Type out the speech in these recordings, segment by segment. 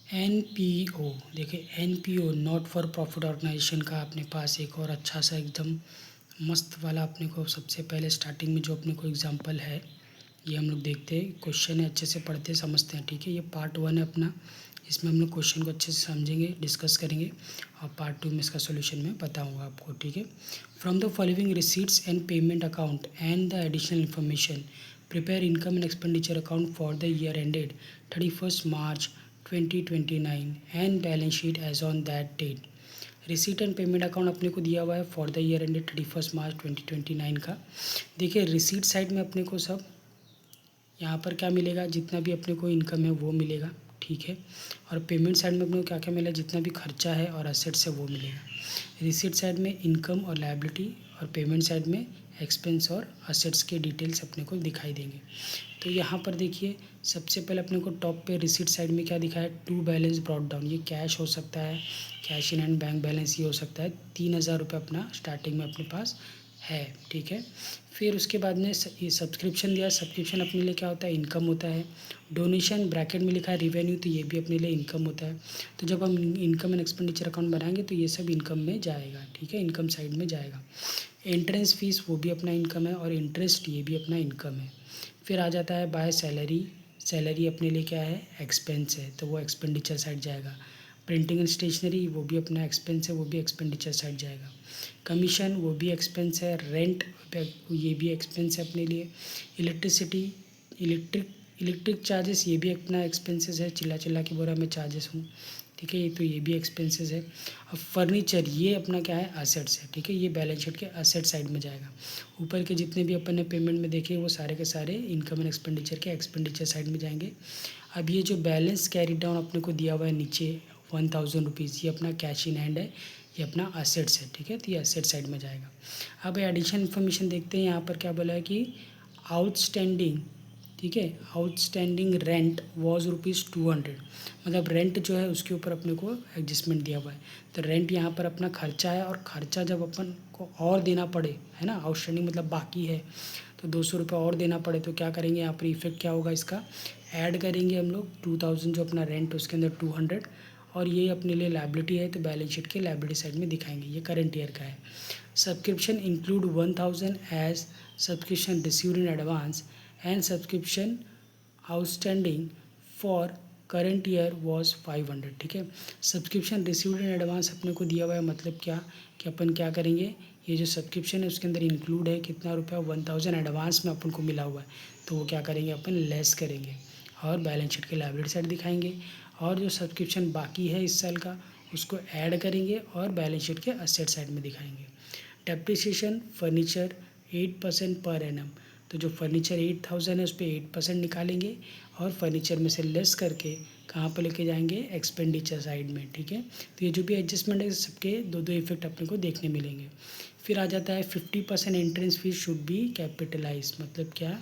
NPO, देखिए NPO not for profit organisation का अपने पास एक और अच्छा सा एकदम मस्त वाला अपने को सबसे पहले स्टार्टिंग में जो अपने को एग्जांपल है ये हम लोग देखते हैं। क्वेश्चन है, अच्छे से पढ़ते समझते हैं, ठीक है। ये पार्ट 1 है अपना, इसमें हम लोग क्वेश्चन को अच्छे से समझेंगे, डिस्कस करेंगे और पार्ट 2 में इसका सोल्यूशन मैं बताऊँगा आपको, ठीक है। From the following receipts and payment account and the additional information prepare income and expenditure account for the year ended 31 March 2029 and balance sheet as on that date. Receipt and payment account अपने को दिया हुआ है for the year ended 31 March 2029 का। देखिए receipt side में अपने को सब यहाँ पर क्या मिलेगा, जितना भी अपने को इनकम है वो मिलेगा, ठीक है। और पेमेंट साइड में अपने को क्या क्या मिलेगा, जितना भी खर्चा है और असेट्स है वो मिलेगा। रिसीट साइड में इनकम और लायबिलिटी और पेमेंट साइड में एक्सपेंस और असेट्स के डिटेल्स अपने को दिखाई देंगे। तो यहाँ पर देखिए सबसे पहले अपने को टॉप पे रिसीट साइड में क्या दिखा है, टू बैलेंस ब्रॉट डाउन। ये कैश हो सकता है, cash in hand bank balance ये हो सकता है। 3000 रुपये अपना स्टार्टिंग में अपने पास है, ठीक है। फिर उसके बाद में ये सब्सक्रिप्शन दिया। सब्सक्रिप्शन अपने लिए क्या होता है, इनकम होता है। डोनेशन ब्रैकेट में लिखा है रिवेन्यू, तो ये भी अपने लिए इनकम होता है। तो जब हम इनकम एंड एक्सपेंडिचर अकाउंट बनाएंगे तो ये सब इनकम में जाएगा, ठीक है, इनकम साइड में जाएगा। एंट्रेंस फीस वो भी अपना इनकम है और इंटरेस्ट ये भी अपना इनकम है। फिर आ जाता है बाय सैलरी। सैलरी अपने लिए क्या है, एक्सपेंस है, तो वो एक्सपेंडिचर साइड जाएगा। प्रिंटिंग एंड स्टेशनरी वो भी अपना एक्सपेंस है, वो भी एक्सपेंडिचर साइड जाएगा। कमीशन वो भी एक्सपेंस है। रेंट ये भी एक्सपेंस है अपने लिए। इलेक्ट्रिसिटी इलेक्ट्रिक चार्जेस ये भी अपना एक्सपेंसेस है, चिल्ला चिल्ला के बोरा में चार्जेस हूँ, ठीक है, ये तो ये भी एक्सपेंसेस है। अब फर्नीचर ये अपना क्या है, असेट्स है, ठीक है, ये बैलेंस शीट के असेट साइड में जाएगा। ऊपर के जितने भी अपन ने पेमेंट में देखे वो सारे के सारे इनकम एंड एक्सपेंडिचर के एक्सपेंडिचर साइड में जाएंगे। अब ये जो बैलेंस कैरी डाउन अपने को दिया हुआ है नीचे 1000 रुपीज़, ये अपना कैश इन हैंड है, ये अपना असेट्स है, ठीक है, तो ये असेट साइड में जाएगा। अब एडिशनल इन्फॉर्मेशन देखते हैं। यहाँ पर क्या बोला है कि आउटस्टैंडिंग, ठीक है, आउटस्टैंडिंग रेंट वॉज ₹200, मतलब रेंट जो है उसके ऊपर अपने को एडजस्टमेंट दिया हुआ है। तो रेंट यहाँ पर अपना खर्चा है, और खर्चा जब अपन को और देना पड़े, है ना, आउटस्टैंडिंग मतलब बाकी है, तो 200 रुपये और देना पड़े तो क्या करेंगे, यहाँ पर इफेक्ट क्या होगा इसका, ऐड करेंगे हम लोग 2000 जो अपना रेंट उसके अंदर 200, और ये अपने लिए लायबिलिटी है तो बैलेंस शीट के लायबिलिटी साइड में दिखाएंगे। ये करंट ईयर का है। Subscription include 1000 as subscription received in advance and subscription outstanding for current year was 500, ठीक है। सब्सक्रिप्शन रिसीव्ड इन एडवांस अपने को दिया हुआ है, मतलब क्या कि अपन क्या करेंगे, ये जो सब्सक्रिप्शन है उसके अंदर इंक्लूड है कितना रुपया, 1000 एडवांस में अपन को मिला हुआ है, तो वो क्या करेंगे, अपन लेस करेंगे और बैलेंस शीट के लायबिलिटी साइड दिखाएंगे। और जो सब्सक्रिप्शन बाकी है इस साल का उसको ऐड करेंगे और बैलेंस शीट के असेट साइड में दिखाएंगे। डेप्रिसिएशन फर्नीचर 8% पर एनम, तो जो फर्नीचर 8000 है उस पर 8% निकालेंगे और फर्नीचर में से लेस करके कहाँ पर लेके जाएंगे, एक्सपेंडिचर साइड में, ठीक है। तो ये जो भी एडजस्टमेंट है सबके दो दो इफेक्ट अपने को देखने मिलेंगे। फिर आ जाता है 50% entrance fees should be capitalise, मतलब क्या,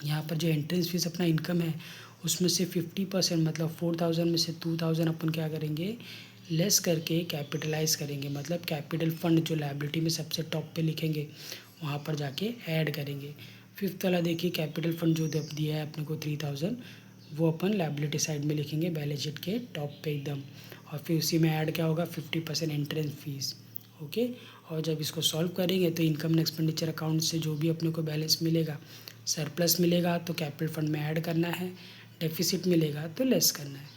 यहाँ पर जो एंट्रेंस फीस अपना इनकम है उसमें से 50% मतलब 4000 में से 2000 अपन क्या करेंगे, लेस करके कैपिटलाइज करेंगे, मतलब कैपिटल फंड जो लायबिलिटी में सबसे टॉप पे लिखेंगे वहाँ पर जाके ऐड करेंगे। फिफ्थ वाला देखिए कैपिटल फंड जो दिया है अपने को 3000, वो अपन लायबिलिटी साइड में लिखेंगे बैलेंस शीट के टॉप पे एकदम। और फिर उसी में ऐड क्या होगा, 50% एंट्रेंस फीस, ओके। और जब इसको सॉल्व करेंगे तो इनकम एंड एक्सपेंडिचर अकाउंट से जो भी अपने को बैलेंस मिलेगा, सरप्लस मिलेगा तो कैपिटल फंड में ऐड करना है, डेफिसिट मिलेगा तो लेस करना है।